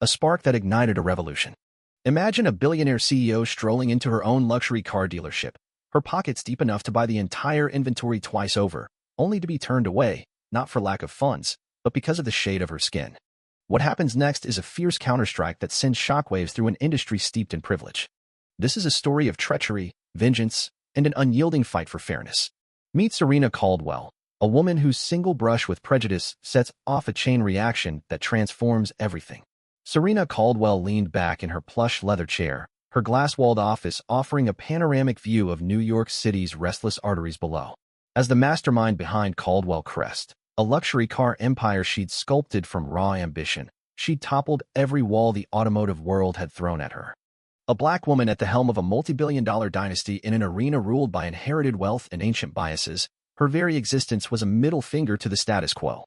a spark that ignited a revolution. Imagine a billionaire CEO strolling into her own luxury car dealership, her pockets deep enough to buy the entire inventory twice over, only to be turned away, not for lack of funds, but because of the shade of her skin. What happens next is a fierce counterstrike that sends shockwaves through an industry steeped in privilege. This is a story of treachery, vengeance, and an unyielding fight for fairness. Meet Serena Caldwell, a woman whose single brush with prejudice sets off a chain reaction that transforms everything. Serena Caldwell leaned back in her plush leather chair, her glass-walled office offering a panoramic view of New York City's restless arteries below. As the mastermind behind Caldwell Crest, a luxury car empire she'd sculpted from raw ambition, she'd toppled every wall the automotive world had thrown at her. A black woman at the helm of a multi-billion-dollar dynasty in an arena ruled by inherited wealth and ancient biases, her very existence was a middle finger to the status quo.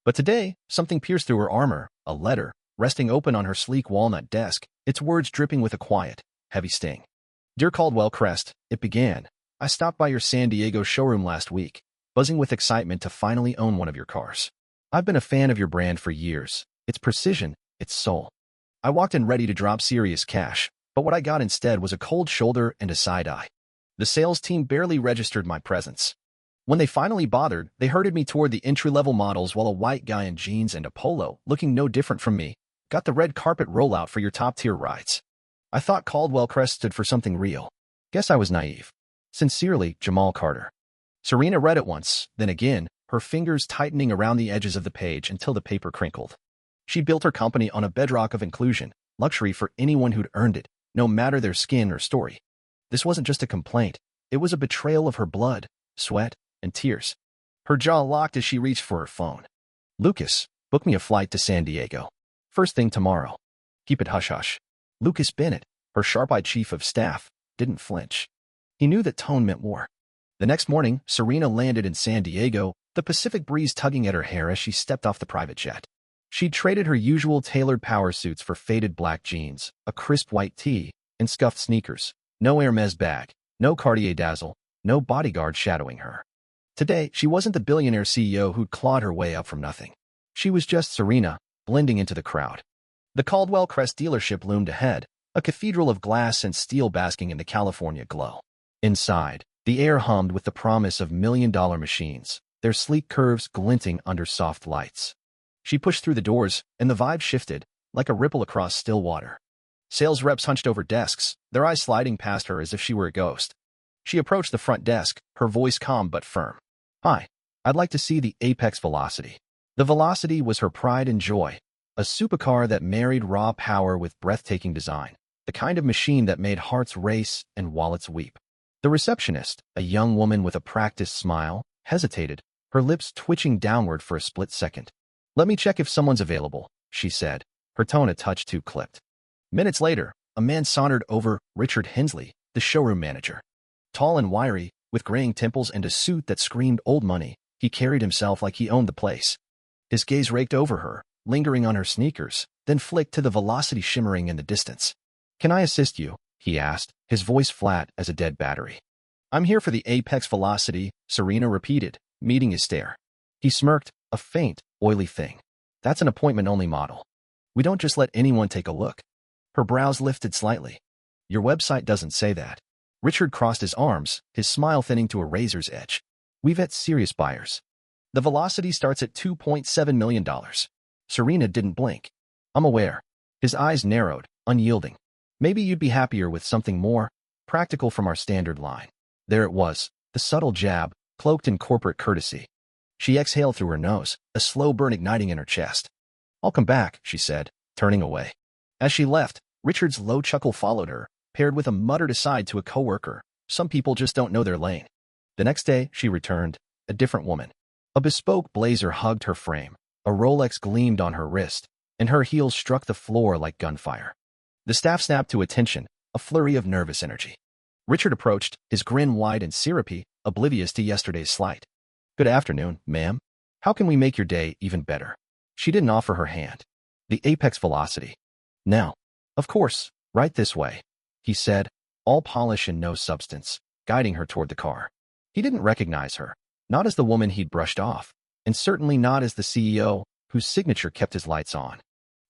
But today, something pierced through her armor, a letter, resting open on her sleek walnut desk, its words dripping with a quiet, heavy sting. Dear Caldwell Crest, it began. I stopped by your San Diego showroom last week, buzzing with excitement to finally own one of your cars. I've been a fan of your brand for years, its precision, its soul. I walked in ready to drop serious cash, but what I got instead was a cold shoulder and a side eye. The sales team barely registered my presence. When they finally bothered, they herded me toward the entry-level models while a white guy in jeans and a polo, looking no different from me, got the red carpet rollout for your top-tier rides. I thought Caldwell Crest stood for something real. Guess I was naive. Sincerely, Jamal Carter. Serena read it once, then again, her fingers tightening around the edges of the page until the paper crinkled. She built her company on a bedrock of inclusion, luxury for anyone who'd earned it, no matter their skin or story. This wasn't just a complaint. It was a betrayal of her blood, sweat, and tears. Her jaw locked as she reached for her phone. Lucas, book me a flight to San Diego. First thing tomorrow. Keep it hush-hush. Lucas Bennett, her sharp-eyed chief of staff, didn't flinch. He knew that tone meant war. The next morning, Serena landed in San Diego, the Pacific breeze tugging at her hair as she stepped off the private jet. She'd traded her usual tailored power suits for faded black jeans, a crisp white tee, and scuffed sneakers. No Hermes bag, no Cartier dazzle, no bodyguard shadowing her. Today, she wasn't the billionaire CEO who'd clawed her way up from nothing. She was just Serena, blending into the crowd. The Caldwell Crest dealership loomed ahead, a cathedral of glass and steel basking in the California glow. Inside, the air hummed with the promise of million-dollar machines, their sleek curves glinting under soft lights. She pushed through the doors, and the vibe shifted, like a ripple across still water. Sales reps hunched over desks, their eyes sliding past her as if she were a ghost. She approached the front desk, her voice calm but firm. Hi, I'd like to see the Apex Velocity. The Velocity was her pride and joy, a supercar that married raw power with breathtaking design, the kind of machine that made hearts race and wallets weep. The receptionist, a young woman with a practiced smile, hesitated, her lips twitching downward for a split second. Let me check if someone's available, she said, her tone a touch too clipped. Minutes later, a man sauntered over, Richard Hensley, the showroom manager. Tall and wiry, with graying temples and a suit that screamed old money, he carried himself like he owned the place. His gaze raked over her, lingering on her sneakers, then flicked to the Velocity shimmering in the distance. Can I assist you? He asked, his voice flat as a dead battery. I'm here for the Apex Velocity, Serena repeated, meeting his stare. He smirked, a faint, oily thing. That's an appointment-only model. We don't just let anyone take a look. Her brows lifted slightly. Your website doesn't say that. Richard crossed his arms, his smile thinning to a razor's edge. We vet serious buyers. The Velocity starts at $2.7 million. Serena didn't blink. I'm aware. His eyes narrowed, unyielding. Maybe you'd be happier with something more practical from our standard line. There it was, the subtle jab, cloaked in corporate courtesy. She exhaled through her nose, a slow burn igniting in her chest. I'll come back, she said, turning away. As she left, Richard's low chuckle followed her, paired with a muttered aside to a coworker. Some people just don't know their lane. The next day, she returned, a different woman. A bespoke blazer hugged her frame, a Rolex gleamed on her wrist, and her heels struck the floor like gunfire. The staff snapped to attention, a flurry of nervous energy. Richard approached, his grin wide and syrupy, oblivious to yesterday's slight. Good afternoon, ma'am. How can we make your day even better? She didn't offer her hand. The Apex Velocity. Now, of course, right this way, he said, all polish and no substance, guiding her toward the car. He didn't recognize her, not as the woman he'd brushed off, and certainly not as the CEO, whose signature kept his lights on.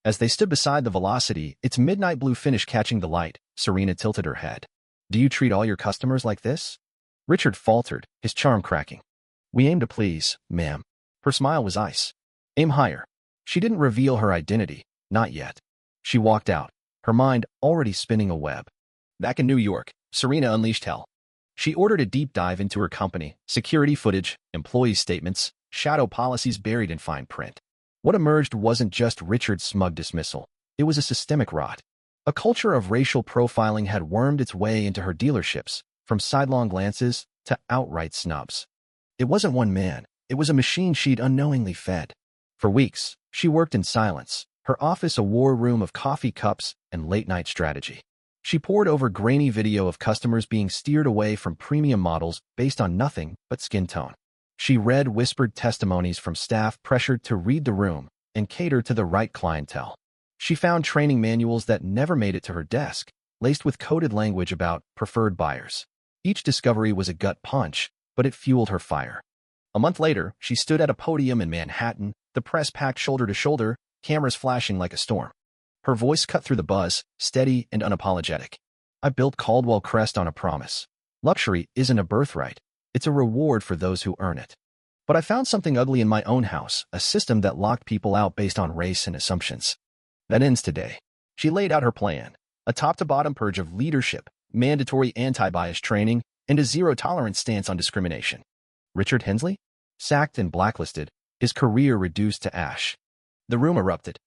As they stood beside the Velocity, its midnight blue finish catching the light, Serena tilted her head. "Do you treat all your customers like this?" Richard faltered, his charm cracking. "We aim to please, ma'am." Her smile was ice. "Aim higher." She didn't reveal her identity, not yet. She walked out, her mind already spinning a web. Back in New York, Serena unleashed hell. She ordered a deep dive into her company, security footage, employee statements, shadow policies buried in fine print. What emerged wasn't just Richard's smug dismissal. It was a systemic rot. A culture of racial profiling had wormed its way into her dealerships, from sidelong glances to outright snubs. It wasn't one man. It was a machine she'd unknowingly fed. For weeks, she worked in silence, her office a war room of coffee cups and late-night strategy. She pored over grainy video of customers being steered away from premium models based on nothing but skin tone. She read whispered testimonies from staff pressured to read the room and cater to the right clientele. She found training manuals that never made it to her desk, laced with coded language about preferred buyers. Each discovery was a gut punch, but it fueled her fire. A month later, she stood at a podium in Manhattan, the press packed shoulder to shoulder, cameras flashing like a storm. Her voice cut through the buzz, steady and unapologetic. "I built Caldwell Crest on a promise. Luxury isn't a birthright. It's a reward for those who earn it. But I found something ugly in my own house, a system that locked people out based on race and assumptions. That ends today." She laid out her plan, a top-to-bottom purge of leadership, mandatory anti-bias training, and a zero-tolerance stance on discrimination. Richard Hensley? Sacked and blacklisted, his career reduced to ash. The room erupted.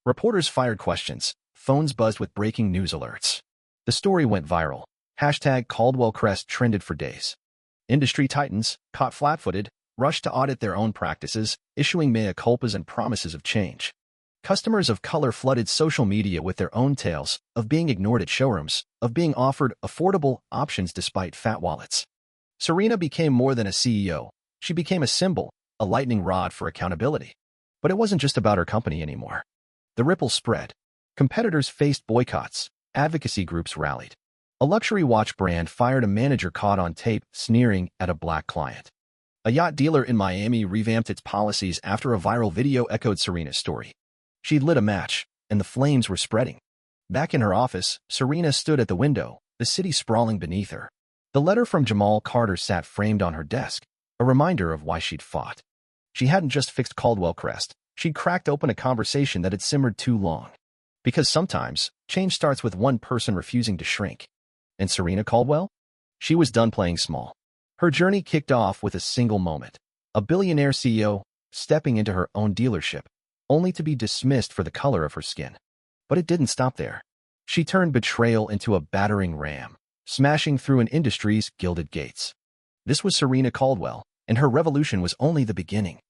Reporters fired questions, phones buzzed with breaking news alerts. The story went viral. Hashtag Caldwell Crest trended for days. Industry titans, caught flat-footed, rushed to audit their own practices, issuing mea culpas and promises of change. Customers of color flooded social media with their own tales of being ignored at showrooms, of being offered affordable options despite fat wallets. Serena became more than a CEO. She became a symbol, a lightning rod for accountability. But it wasn't just about her company anymore. The ripple spread. Competitors faced boycotts. Advocacy groups rallied. A luxury watch brand fired a manager caught on tape sneering at a black client. A yacht dealer in Miami revamped its policies after a viral video echoed Serena's story. She'd lit a match, and the flames were spreading. Back in her office, Serena stood at the window, the city sprawling beneath her. The letter from Jamal Carter sat framed on her desk, a reminder of why she'd fought. She hadn't just fixed Caldwell Crest. She'd cracked open a conversation that had simmered too long. Because sometimes, change starts with one person refusing to shrink. And Serena Caldwell? She was done playing small. Her journey kicked off with a single moment. A billionaire CEO stepping into her own dealership, only to be dismissed for the color of her skin. But it didn't stop there. She turned betrayal into a battering ram, smashing through an industry's gilded gates. This was Serena Caldwell, and her revolution was only the beginning.